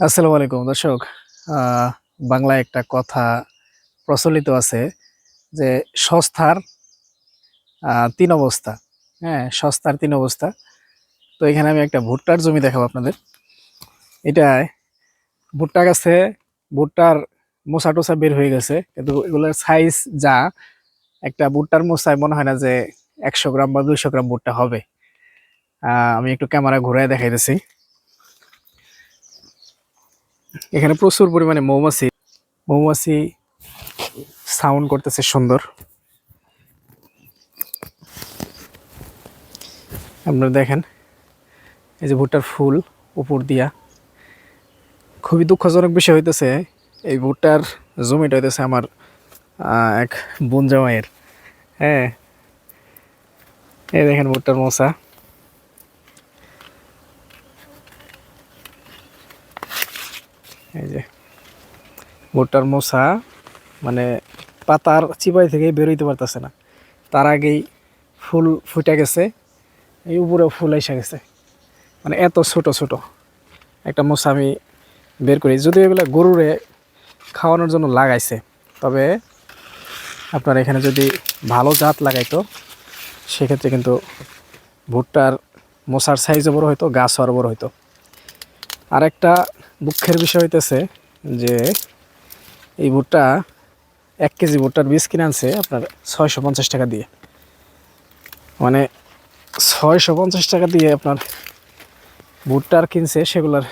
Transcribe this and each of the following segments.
আসসালামু আলাইকুম দর্শক। আহ, বাংলায় একটা কথা প্রচলিত আছে যে সস্তার তিন অবস্থা। হ্যাঁ, সস্তার তিন অবস্থা। তো এখানে আমি একটা ভুট্টার জমি দেখাবো আপনাদের। এটায় ভুট্টা গাছে ভুট্টার মোচা টোচা বের হয়ে গেছে, কিন্তু এগুলোর সাইজ যা, একটা ভুট্টার মোচায় মনে হয় না যে 100 গ্রাম বা 200 গ্রাম ভুট্টা হবে। আমি একটু ক্যামেরা ঘুরায় দেখাইতেছি। এখানে প্রচুর পরিমাণে মৌমাছি মৌমাছি সাউন্ড করতেছে সুন্দর। আপনারা দেখেন, এই যে ভুট্টার ফুল উপর দিয়া। খুবই দুঃখজনক বিষয় হইতেছে, এই ভুট্টার জমিটা হইতেছে আমার এক বোন জামাইয়ের। হ্যাঁ, এই দেখেন ভুট্টার মোচা। এই যে ভুট্টার মোচা, মানে পাতার চিপাই থেকে বেরোইতে পারতেছে না, তার আগেই ফুল ফুটে গেছে। এই উপরেও ফুল এসে গেছে, মানে এত ছোট ছোট একটা মোচা আমি বের করি। যদিও এগুলো গরুরে খাওয়ানোর জন্য লাগাইছে, তবে আপনার এখানে যদি ভালো জাত লাগাইতো সেক্ষেত্রে কিন্তু ভুট্টার মোচার সাইজও বড় হইতো, গাছও আরও বড় হইতো। আর একটা দুঃখের বিষয় হইতেছে যে এই ভুট্টা 1 কেজি ভুট্টার বীজ কিনে আনছে আপনার 650 টাকা দিয়ে। মানে 650 টাকা দিয়ে আপনার ভুট্টার কিনছে, সেগুলার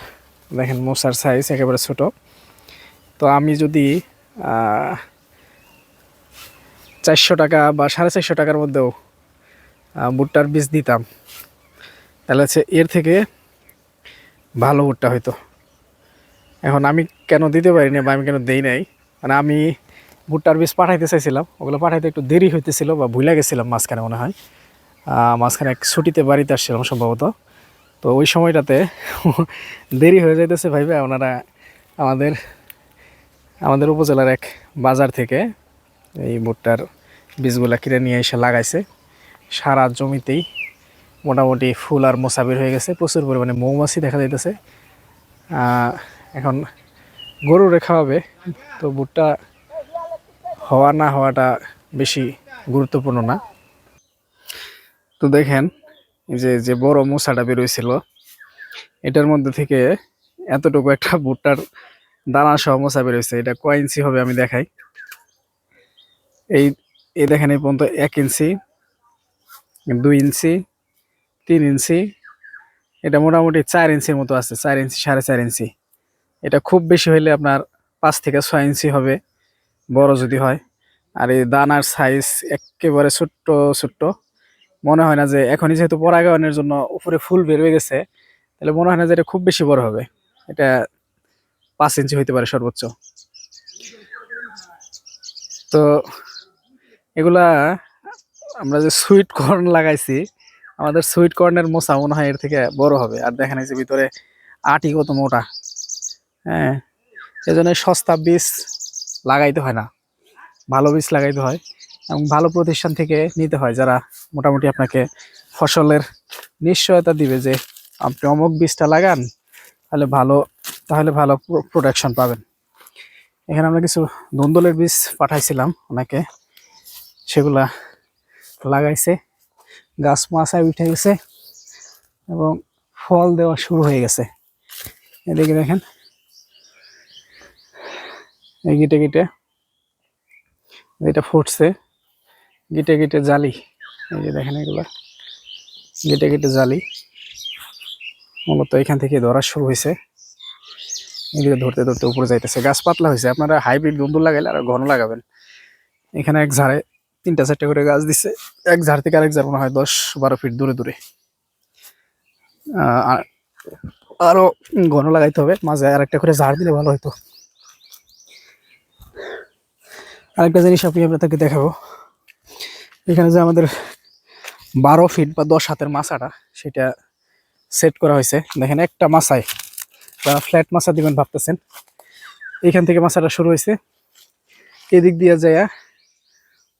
দেখেন মোচার সাইজ একেবারে ছোট। তো আমি যদি 400 টাকা বা 450 টাকার মধ্যেও ভুট্টার বীজ দিতাম, তাহলে হচ্ছে এর থেকে ভালো ভুট্টা হইতো। এখন আমি কেন দিতে পারিনি বা আমি কেন দেই নাই, মানে আমি ভুট্টার বীজ পাঠাইতে চাইছিলাম, ওগুলো পাঠাইতে একটু দেরি হইতেছিল বা ভুলে গেছিলাম মাঝখানে মনে হয়। মাঝখানে এক ছুটিতে বাড়িতে আসছিলাম সম্ভবত। তো ওই সময়টাতে দেরি হয়ে যাইতেছে ভাইবে ওনারা আমাদের আমাদের উপজেলার এক বাজার থেকে এই ভুট্টার বীজগুলা কিনে নিয়ে এসে লাগাইছে। সারা জমিতেই মোটামুটি ফুল আর মোচা বের হয়ে গেছে, প্রচুর পরিমাণে মৌমাছি দেখা যাইতেছে। এখন গরুরে খাওয়াবে, তো ভুট্টা হওয়া না হওয়াটা বেশি গুরুত্বপূর্ণ না। তো দেখেন, এই যে যে বড় মোচাটা বেরোইছিল, এটার মধ্যে থেকে এতটুকু একটা ভুট্টার দানা সহ মোচা বেরোইছে। এটা কয় ইঞ্চি হবে আমি দেখাই। এই এই দেখেন, এই পর্যন্ত 1 ইঞ্চি, 2 ইঞ্চি, 3 ইঞ্চি, এটা মোটামুটি 4 ইঞ্চির মতো আছে, 4 ইঞ্চি 4.5 ইঞ্চি। এটা খুব বেশি হইলে আপনার 5 থেকে 6 ইঞ্চি হবে, বড় যদি হয়। আর এই দানার সাইজ একেবারে ছোট্ট ছোট্ট। মনে হয় না যে, এখনই যেহেতু পরাগায়নের জন্য উপরে ফুল বের হয়ে গেছে, তাহলে মনে হয় না যে এটা খুব বেশি বড় হবে। এটা 5 ইঞ্চি হইতে পারে সর্বোচ্চ। তো এগুলা আমরা যে সুইট কর্ন লাগাইছি, আমাদের সুইট কর্নের মোচা মনে হয় এর থেকে বড় হবে। আর দেখেন এই যে ভিতরে আটি কত মোটা। হ্যাঁ, এই জন্য সস্তা বীজ লাগাইতে হয় না, ভালো বীজ লাগাইতে হয় এবং ভালো প্রতিষ্ঠান থেকে নিতে হয়, যারা মোটামুটি আপনাকে ফসলের নিশ্চয়তা দিবে যে আপনি অমুক বীজটা লাগান, তাহলে ভালো প্রোডাকশন পাবেন। এখানে আমরা কিছু ধুন্দুলের বীজ পাঠাইছিলাম ওনাকে, সেগুলা লাগাইছে, গাছ মাছায় উঠে গেছে এবং ফল দেওয়া শুরু হয়ে গেছে। এদিকে দেখেন, এই গিটে গিটে এটা ফুটছে, গিটে গিটে জালি। এই যে দেখেন, এগুলা গিটে গিটে জালি মূলত এখান থেকে ধরা শুরু হয়েছে। এদিকে ধরতে ধরতে উপরে যাইতেছে, গাছ পাতলা হয়েছে। আপনারা হাইব্রিড ধুন্দুল লাগাইলে আর ঘন লাগাবেন। এখানে এক ঝাড়ে 3টা 4টা করে গাছ দিচ্ছে, এক ঝাড় থেকে আরেক ঝাড় মনে হয় 10-12 ফিট দূরে দূরে। আর আরো ঘন লাগাইতে হবে, মাঝে আরেকটা করে ঝাড় দিলে ভালো হতো। আরেকটা জিনিস আপনাকে দেখাবো, এখানে যে আমাদের 12 ফিট বা 10 হাতের মাছাটা, সেটা সেট করা হয়েছে। দেখেন, একটা মাছায় ফ্ল্যাট মাছা দিবেন ভাবতেছেন, এখান থেকে মাছাটা শুরু হয়েছে, এদিক দিয়ে যায়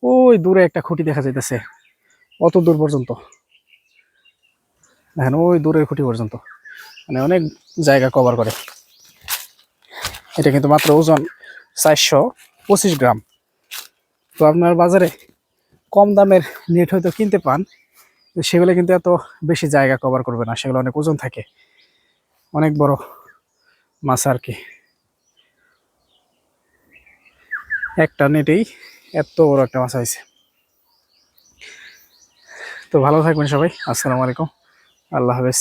ওই দূরে একটা খুঁটি দেখা যাইতেছে, অত দূর পর্যন্ত। দেখেন ওই দূরের খুঁটি পর্যন্ত, মানে অনেক জায়গা কভার করে। এটা কিন্তু মাত্র ওজন 425 গ্রাম। তো আপনার বাজারে কম দামের নেট হয়তো কিনতে পান, সেগুলো কিন্তু এত বেশি জায়গা কভার করবে না, সেগুলো অনেক ওজন থাকে, অনেক বড় মাছ আর কি। একটা নেটেই এত বড় একটা মাছ হয়েছে। তো ভালো থাকবেন সবাই, আসসালামু আলাইকুম, আল্লাহ হাফেজ।